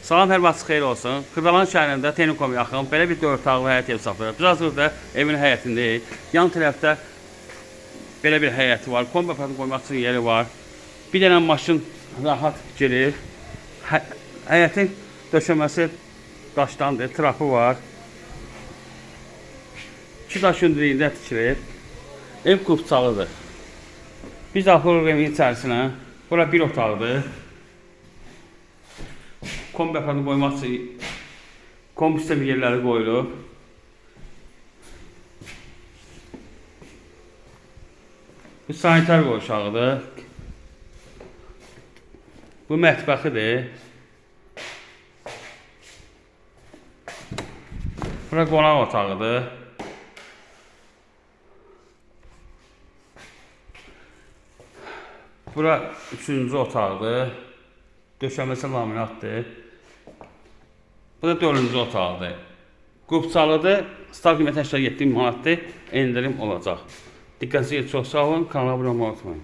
Salam, hər vaxt xeyir olsun. Xırdalan şəhərində Technikom yaxın belə bir 4 otaqlı həyət ev saxlayır. Biz hazırda evin həyətindəyik. Yan tərəfdə belə bir həyəti var. Kombi aparatını qoymaq üçün yeri var. Bir dənə maşın rahat gelir. Həyətin döşəməsi daşdandır, trapı var. 2 daş hündürlüyündə tikilir. Ev qubçalıdır. Biz axırıq evin içərisinə. Bura bir otaqdır. Kombi aparatını qoymaq üçün kombi sistemi yerləri qoyulub. Bu sanitar qovşağıdır. Bu mətbəxidir. Bura qonaq otağıdır. Bura 3-cü otaqdır. Döşəməsi laminatdır. Bu da 4-cü otaqdır. Qubçalıdır. Start qiyməti 87 manatdır. Endirim olacaq. Diqqətinizi çox sağ olun. Kanala abunə olmayı unutmayın.